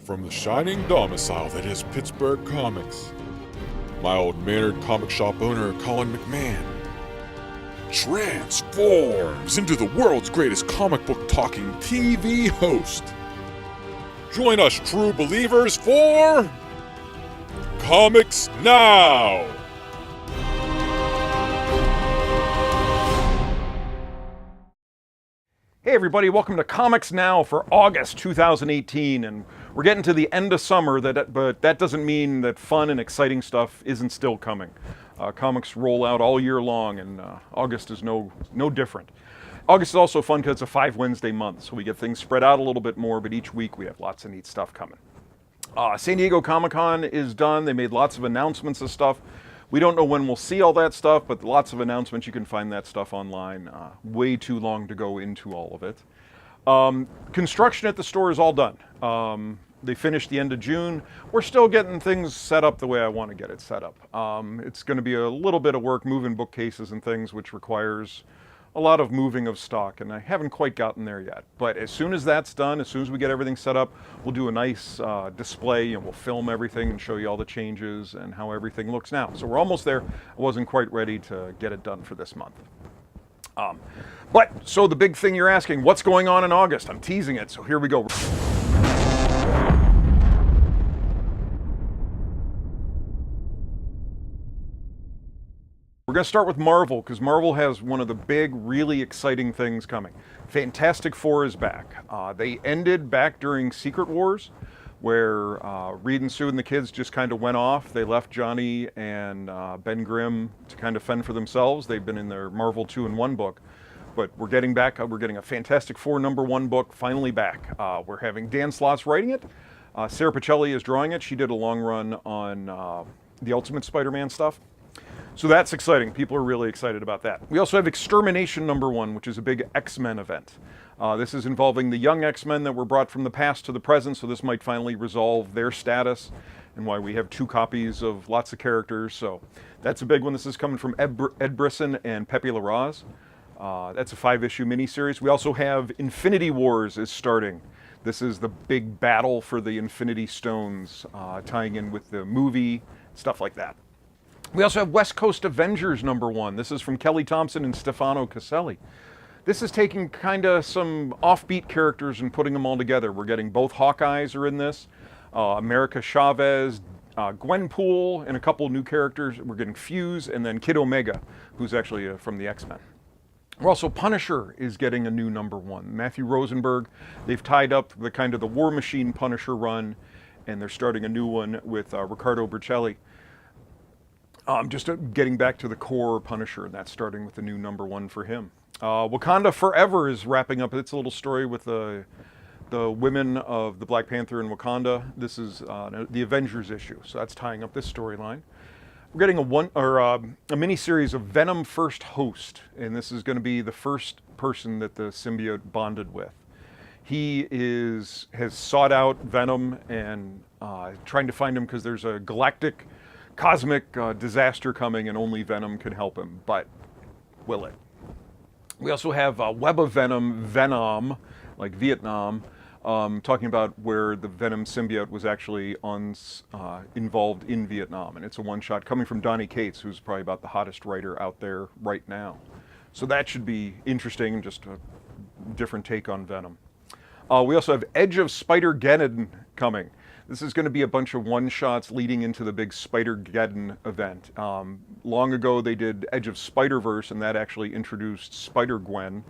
From the shining domicile that is Pittsburgh Comics, my old mannered comic shop owner Colin McMahon transforms into the world's greatest comic book talking TV host. Join us true believers for Comics Now! Hey everybody, welcome to Comics Now for August 2018, and we're getting to the end of summer, but that doesn't mean that fun and exciting stuff isn't still coming. Comics roll out all year long, and August is no different. August is also fun because it's a 5 Wednesday month, so we get things spread out a little bit more, but each week we have lots of neat stuff coming. San Diego Comic-Con is done. They made lots of announcements of stuff. We don't know when we'll see all that stuff, but lots of announcements. You can find that stuff online. Way too long to go into all of it. Construction at the store is all done. They finished the end of June. We're still getting things set up the way I want to get it set up. It's going to be a little bit of work moving bookcases and things, which requires a lot of moving of stock, and I haven't quite gotten there yet. But as soon as that's done, as soon as we get everything set up, we'll do a nice display, and we'll film everything and show you all the changes and how everything looks now. So we're almost there. I wasn't quite ready to get it done for this month. So the big thing you're asking, what's going on in August? I'm teasing it, so here we go. We're going to start with Marvel, because Marvel has one of the big, really exciting things coming. Fantastic Four is back. They ended back during Secret Wars, where Reed and Sue and the kids just kind of went off. They left Johnny and Ben Grimm to kind of fend for themselves. They've been in their Marvel 2-in-1 book. But we're getting back. We're getting a Fantastic Four #1 book finally back. We're having Dan Slott's writing it. Sarah Pichelli is drawing it. She did a long run on the Ultimate Spider-Man stuff. So that's exciting. People are really excited about that. We also have Extermination #1, which is a big X-Men event. This is involving the young X-Men that were brought from the past to the present, so this might finally resolve their status and why we have 2 copies of lots of characters. So that's a big one. This is coming from Ed Brisson and Pepe Larraz. That's a 5-issue miniseries. We also have Infinity Wars is starting. This is the big battle for the Infinity Stones, tying in with the movie, stuff like that. We also have West Coast Avengers #1. This is from Kelly Thompson and Stefano Caselli. This is taking kind of some offbeat characters and putting them all together. We're getting both Hawkeyes are in this, America Chavez, Gwenpool, and a couple new characters. We're getting Fuse, and then Kid Omega, who's actually from the X-Men. We're also, Punisher is getting a new #1. Matthew Rosenberg, they've tied up the kind of the War Machine Punisher run, and they're starting a new one with Riccardo Burcelli. Just getting back to the core Punisher, and that's starting with the new #1 for him. Wakanda Forever is wrapping up its little story with the women of the Black Panther in Wakanda. This is the Avengers issue, so that's tying up this storyline. We're getting a mini-series of Venom First Host, and this is going to be the first person that the symbiote bonded with. He has sought out Venom and trying to find him because there's a galactic cosmic disaster coming and only Venom can help him, but will it? We also have Web of Venom, Venom, like Vietnam, talking about where the Venom symbiote was actually involved in Vietnam, and it's a one-shot coming from Donny Cates, who's probably about the hottest writer out there right now. So that should be interesting, just a different take on Venom. We also have Edge of Spider-Geddon coming. This is going to be a bunch of one-shots leading into the big Spider-Geddon event. Long ago, they did Edge of Spider-Verse, and that actually introduced Spider-Gwen,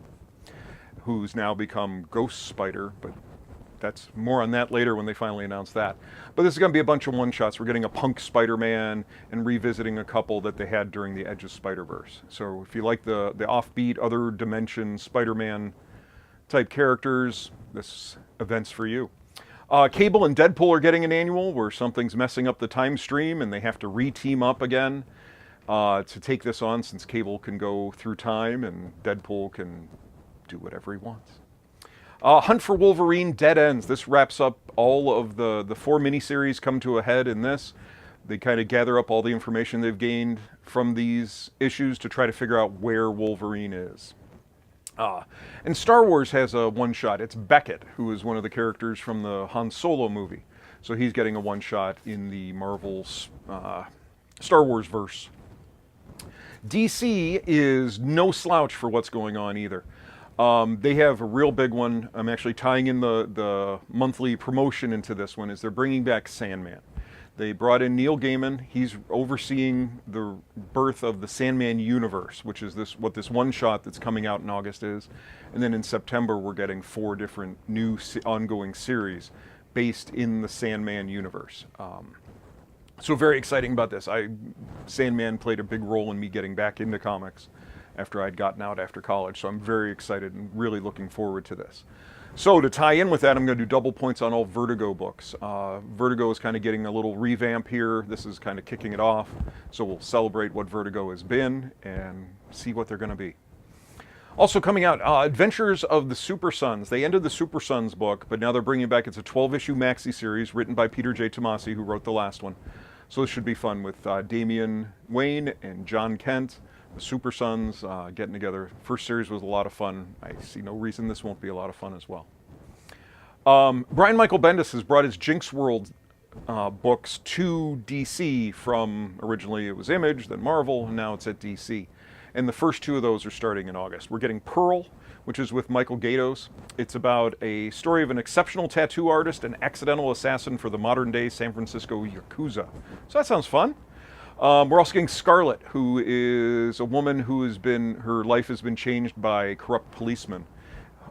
who's now become Ghost Spider, but that's more on that later when they finally announce that. But this is going to be a bunch of one-shots. We're getting a Punk Spider-Man and revisiting a couple that they had during the Edge of Spider-Verse. So if you like the offbeat, other dimension Spider-Man type characters, this event's for you. Cable and Deadpool are getting an annual where something's messing up the time stream and they have to re-team up again to take this on, since Cable can go through time and Deadpool can do whatever he wants. Hunt for Wolverine Dead Ends. This wraps up all of the 4 miniseries come to a head in this. They kind of gather up all the information they've gained from these issues to try to figure out where Wolverine is. And Star Wars has a one-shot. It's Beckett, who is one of the characters from the Han Solo movie. So he's getting a one-shot in the Marvel's Star Wars verse. DC is no slouch for what's going on either. They have a real big one. I'm actually tying in the monthly promotion into this one, is they're bringing back Sandman. They brought in Neil Gaiman. He's overseeing the birth of the Sandman universe, which is what this one shot that's coming out in August is. And then in September, we're getting 4 different new ongoing series based in the Sandman universe. So very exciting about this. Sandman played a big role in me getting back into comics after I'd gotten out after college. So I'm very excited and really looking forward to this. So to tie in with that, I'm going to do double points on all Vertigo books. Vertigo is kind of getting a little revamp here. This is kind of kicking it off. So we'll celebrate what Vertigo has been and see what they're going to be. Also coming out, Adventures of the Super Sons. They ended the Super Sons book, but now they're bringing it back. It's a 12-issue maxi series written by Peter J. Tomasi, who wrote the last one. So this should be fun with Damian Wayne and John Kent. The Super Sons getting together. First series was a lot of fun. I see no reason this won't be a lot of fun as well. Brian Michael Bendis has brought his Jinx World books to DC from, originally it was Image, then Marvel, and now it's at DC. And the first 2 of those are starting in August. We're getting Pearl, which is with Michael Gaydos. It's about a story of an exceptional tattoo artist and accidental assassin for the modern-day San Francisco Yakuza. So that sounds fun. We're also getting Scarlet, who is a woman who her life has been changed by corrupt policemen,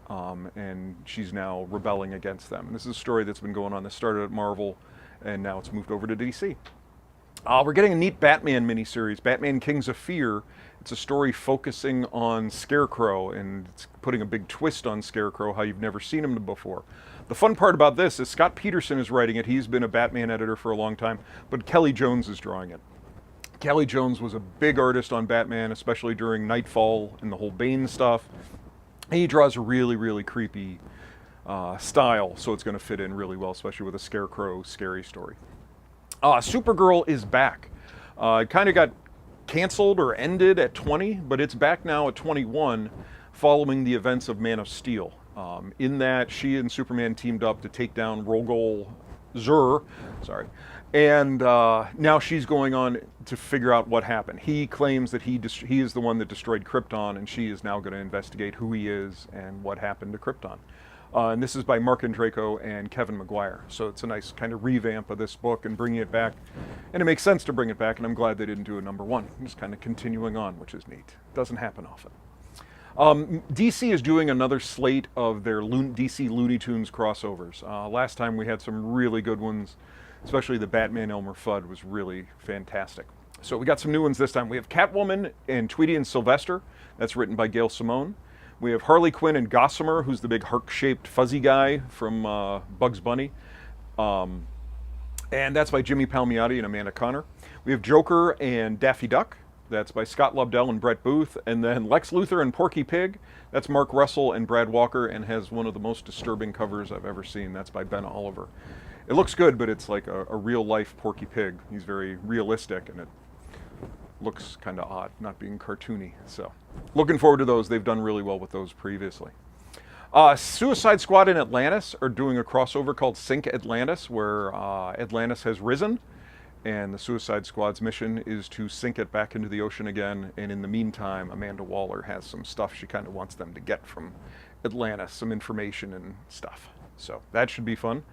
and she's now rebelling against them. And this is a story that's been going on that started at Marvel, and now it's moved over to DC. We're getting a neat Batman miniseries, Batman Kings of Fear. It's a story focusing on Scarecrow, and it's putting a big twist on Scarecrow, how you've never seen him before. The fun part about this is Scott Peterson is writing it. He's been a Batman editor for a long time, but Kelly Jones is drawing it. Kelly Jones was a big artist on Batman, especially during Nightfall and the whole Bane stuff. He draws a really, really creepy style, so it's going to fit in really well, especially with a Scarecrow scary story. Supergirl is back. It kind of got canceled or ended at 20, but it's back now at 21 following the events of Man of Steel. In that, she and Superman teamed up to take down Rogol Zur, and now she's going on to figure out what happened. He claims that he is the one that destroyed Krypton, and she is now going to investigate who he is and what happened to Krypton. And this is by Mark Andreyko and Kevin Maguire. So it's a nice kind of revamp of this book and bringing it back. And it makes sense to bring it back, and I'm glad they didn't do a #1. Just kind of continuing on, which is neat. Doesn't happen often. DC is doing another slate of their DC Looney Tunes crossovers. Last time we had some really good ones, especially the Batman Elmer Fudd was really fantastic. So we got some new ones this time. We have Catwoman and Tweety and Sylvester. That's written by Gail Simone. We have Harley Quinn and Gossamer, who's the big heart-shaped fuzzy guy from Bugs Bunny. And that's by Jimmy Palmiotti and Amanda Conner. We have Joker and Daffy Duck. That's by Scott Lobdell and Brett Booth. And then Lex Luthor and Porky Pig. That's Mark Russell and Brad Walker, and has one of the most disturbing covers I've ever seen. That's by Ben Oliver. It looks good, but it's like a real-life Porky Pig. He's very realistic, and it looks kind of odd, not being cartoony. So, looking forward to those. They've done really well with those previously. Suicide Squad and Atlantis are doing a crossover called Sink Atlantis, where Atlantis has risen, and the Suicide Squad's mission is to sink it back into the ocean again. And in the meantime, Amanda Waller has some stuff she kind of wants them to get from Atlantis, some information and stuff. So that should be fun.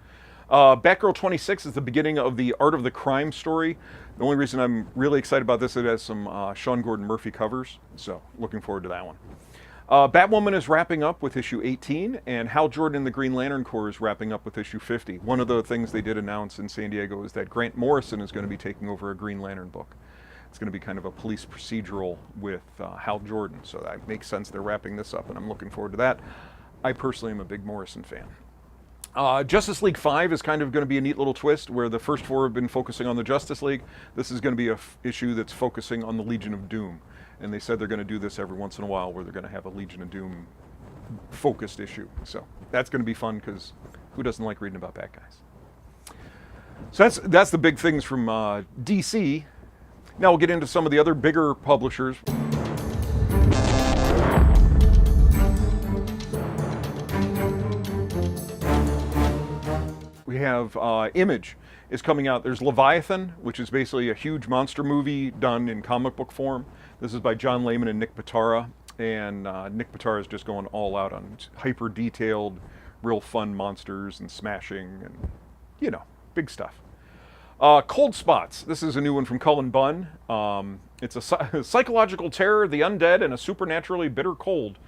Batgirl 26 is the beginning of the Art of the Crime story. The only reason I'm really excited about this is it has some Sean Gordon Murphy covers, so looking forward to that one. Batwoman is wrapping up with issue 18, and Hal Jordan and the Green Lantern Corps is wrapping up with issue 50. One of the things they did announce in San Diego is that Grant Morrison is going to be taking over a Green Lantern book. It's going to be kind of a police procedural with Hal Jordan, so that makes sense they're wrapping this up, and I'm looking forward to that. I personally am a big Morrison fan. Justice League 5 is kind of going to be a neat little twist, where the first 4 have been focusing on the Justice League. This is going to be an issue that's focusing on the Legion of Doom. And they said they're going to do this every once in a while, where they're going to have a Legion of Doom focused issue. So that's going to be fun, because who doesn't like reading about bad guys? So that's the big things from DC. Now we'll get into some of the other bigger publishers. we have Image is coming out. There's Leviathan, which is basically a huge monster movie done in comic book form. This is by John Layman and Nick Pitara, and Nick Pitara is just going all out on hyper detailed, real fun monsters and smashing and, you know, big stuff. Cold Spots. This is a new one from Cullen Bunn. It's a psychological terror, the undead, and a supernaturally bitter cold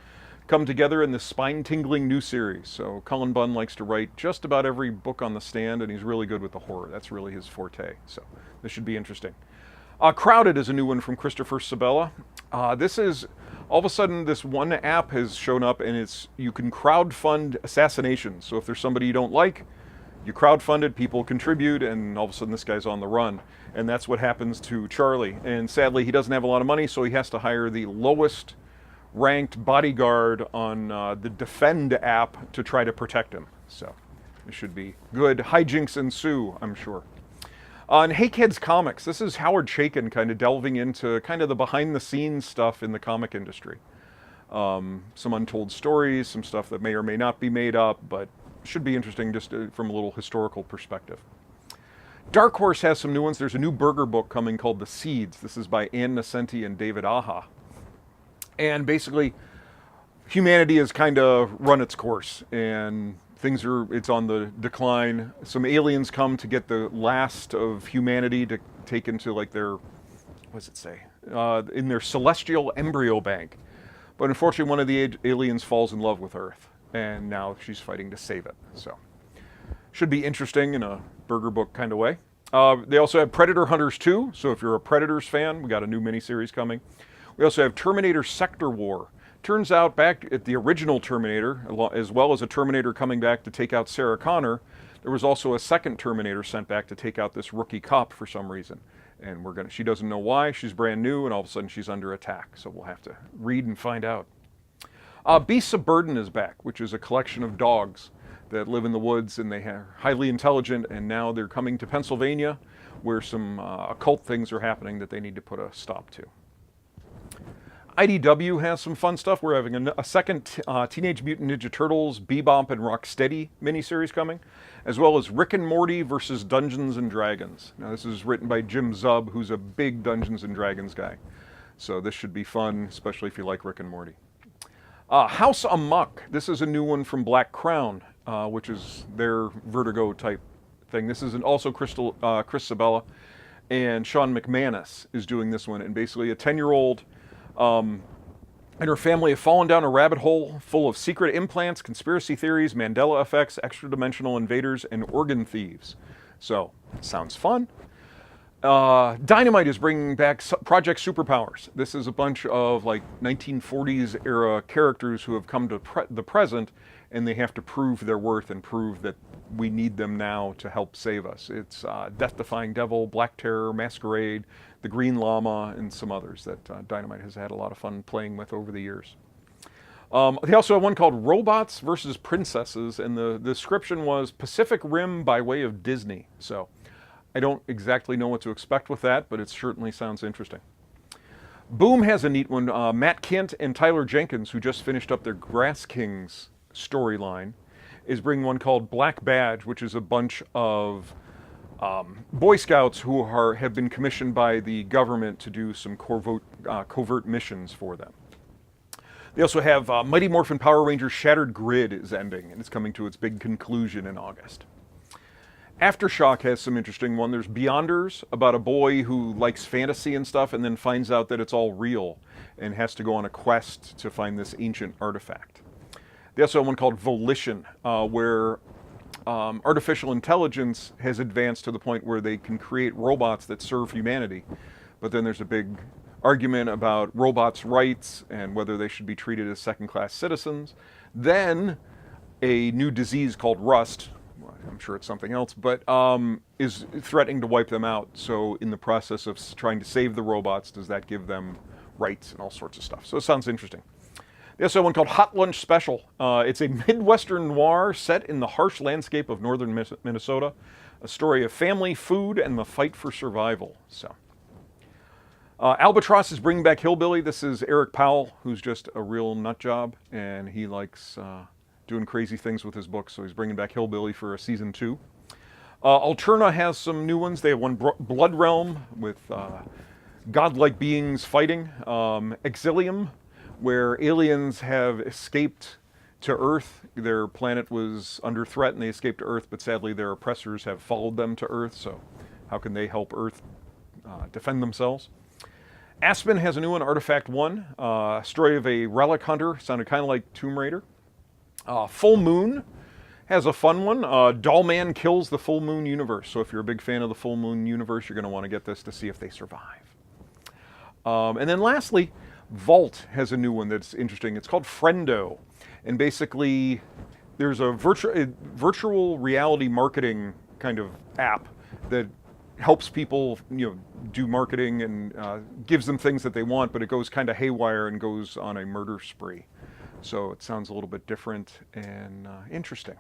come together in this spine-tingling new series. So Cullen Bunn likes to write just about every book on the stand, and he's really good with the horror. That's really his forte. So this should be interesting. Crowded is a new one from Christopher Sabella. This is, all of a sudden, this one app has shown up, and you can crowdfund assassinations. So if there's somebody you don't like, you crowdfund it, people contribute, and all of a sudden this guy's on the run. And that's what happens to Charlie. And sadly, he doesn't have a lot of money, so he has to hire the lowest ranked bodyguard on the Defend app to try to protect him. So it should be good. Hijinks ensue, I'm sure. On Hakeheads Comics, this is Howard Chaykin kind of delving into kind of the behind-the-scenes stuff in the comic industry. Some untold stories, some stuff that may or may not be made up, but should be interesting just from a little historical perspective. Dark Horse has some new ones. There's a new Burger book coming called The Seeds. This is by Ann Nesenti and David Aja. And basically, humanity has kind of run its course, and it's on the decline. Some aliens come to get the last of humanity to take into like their, what does it say? In their celestial embryo bank. But unfortunately, one of the aliens falls in love with Earth, and now she's fighting to save it. So, should be interesting in a Burger book kind of way. They also have Predator Hunters 2, so if you're a Predators fan, we got a new miniseries coming. We also have Terminator Sector War. Turns out back at the original Terminator, as well as a Terminator coming back to take out Sarah Connor, there was also a second Terminator sent back to take out this rookie cop for some reason. And she doesn't know why, she's brand new, and all of a sudden she's under attack. So we'll have to read and find out. Beasts of Burden is back, which is a collection of dogs that live in the woods, and they are highly intelligent, and now they're coming to Pennsylvania, where some occult things are happening that they need to put a stop to. IDW has some fun stuff. We're having a second Teenage Mutant Ninja Turtles, Bebop and Rocksteady miniseries coming, as well as Rick and Morty versus Dungeons and Dragons. Now this is written by Jim Zub, who's a big Dungeons and Dragons guy. So this should be fun, especially if you like Rick and Morty. House Amok. This is a new one from Black Crown, which is their Vertigo type thing. This is also Chris Sabella, and Sean McManus is doing this one. And basically a 10-year-old and her family have fallen down a rabbit hole full of secret implants, conspiracy theories, Mandela effects, extra-dimensional invaders, and organ thieves. So, sounds fun. Dynamite is bringing back Project Superpowers. This is a bunch of like 1940s era characters who have come to the present, and they have to prove their worth and prove that we need them now to help save us. It's Death-Defying Devil, Black Terror, Masquerade, the Green Llama, and some others that Dynamite has had a lot of fun playing with over the years. They also have one called Robots versus Princesses, and the description was Pacific Rim by way of Disney. So I don't exactly know what to expect with that, but it certainly sounds interesting. Boom has a neat one. Matt Kint and Tyler Jenkins, who just finished up their Grass Kings storyline, is bringing one called Black Badge, which is a bunch of Boy Scouts who have been commissioned by the government to do some covert missions for them. They also have Mighty Morphin Power Rangers Shattered Grid is ending, and it's coming to its big conclusion in August. Aftershock has some interesting one. There's Beyonders, about a boy who likes fantasy and stuff and then finds out that it's all real and has to go on a quest to find this ancient artifact. They also have one called Volition, where artificial intelligence has advanced to the point where they can create robots that serve humanity. But then there's a big argument about robots' rights and whether they should be treated as second-class citizens. Then a new disease called Rust, well, I'm sure it's something else, but is threatening to wipe them out. So in the process of trying to save the robots, does that give them rights and all sorts of stuff? So it sounds interesting. There's one called Hot Lunch Special. It's a Midwestern noir set in the harsh landscape of northern Minnesota. A story of family, food, and the fight for survival. So, Albatross is bringing back Hillbilly. This is Eric Powell, who's just a real nut job, and he likes doing crazy things with his books, so he's bringing back Hillbilly for a season 2. Alterna has some new ones. They have one, Blood Realm, with godlike beings fighting. Exilium, where aliens have escaped to Earth. Their planet was under threat and they escaped to Earth, but sadly their oppressors have followed them to Earth, so how can they help Earth defend themselves? Aspen has a new one, Artifact 1, story of a relic hunter, sounded kind of like Tomb Raider. Full Moon has a fun one, Dollman Kills the Full Moon Universe, so if you're a big fan of the Full Moon Universe, you're going to want to get this to see if they survive. And then lastly, Vault has a new one that's interesting. It's called Friendo. And basically, there's a virtual reality marketing kind of app that helps people, do marketing and gives them things that they want, but it goes kind of haywire and goes on a murder spree. So it sounds a little bit different and interesting.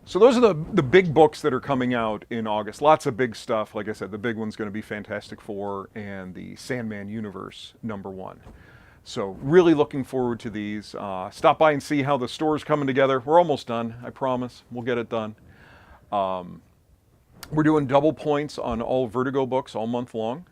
So those are the big books that are coming out in August. Lots of big stuff. Like I said, the big one's going to be Fantastic Four and the Sandman Universe #1. So really looking forward to these. Stop by and see how the store's coming together. We're almost done, I promise. We'll get it done. We're doing double points on all Vertigo books all month long.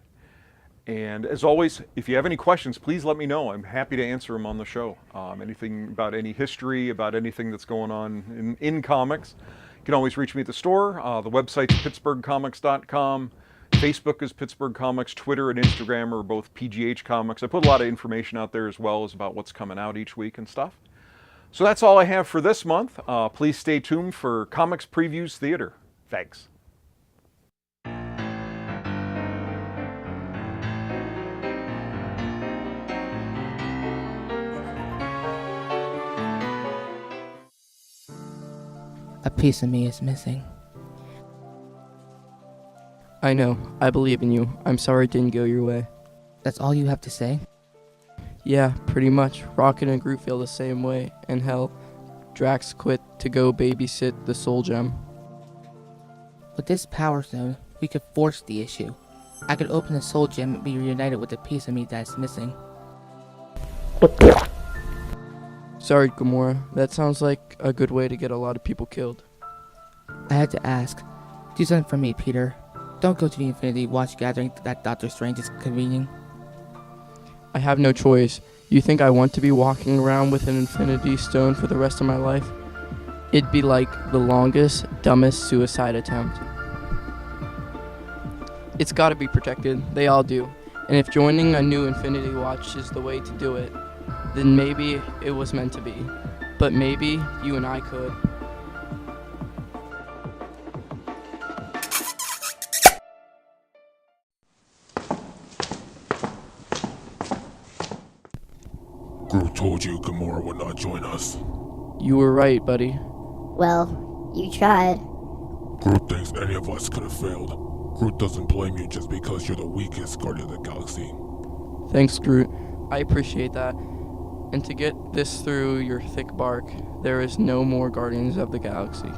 And as always, if you have any questions, please let me know. I'm happy to answer them on the show. Anything about any history, about anything that's going on in comics, you can always reach me at the store. The website's pittsburghcomics.com. Facebook is Pittsburgh Comics. Twitter and Instagram are both PGH Comics. I put a lot of information out there as well as about what's coming out each week and stuff. So that's all I have for this month. Please stay tuned for Comics Previews Theater. Thanks. A piece of me is missing. I know. I believe in you. I'm sorry it didn't go your way. That's all you have to say? Yeah, pretty much. Rocket and Groot feel the same way. And hell, Drax quit to go babysit the Soul Gem. With this power stone, we could force the issue. I could open the Soul Gem and be reunited with the piece of me that's missing. Sorry, Gamora. That sounds like a good way to get a lot of people killed. I had to ask. Do something for me, Peter. Don't go to the Infinity Watch gathering that Doctor Strange is convening. I have no choice. You think I want to be walking around with an Infinity Stone for the rest of my life? It'd be like the longest, dumbest suicide attempt. It's gotta be protected. They all do. And if joining a new Infinity Watch is the way to do it, then maybe it was meant to be. But maybe you and I could. Groot told you Gamora would not join us. You were right, buddy. Well, you tried. Groot thinks any of us could have failed. Groot doesn't blame you just because you're the weakest Guardian of the Galaxy. Thanks, Groot. I appreciate that. And to get this through your thick bark, there is no more Guardians of the Galaxy.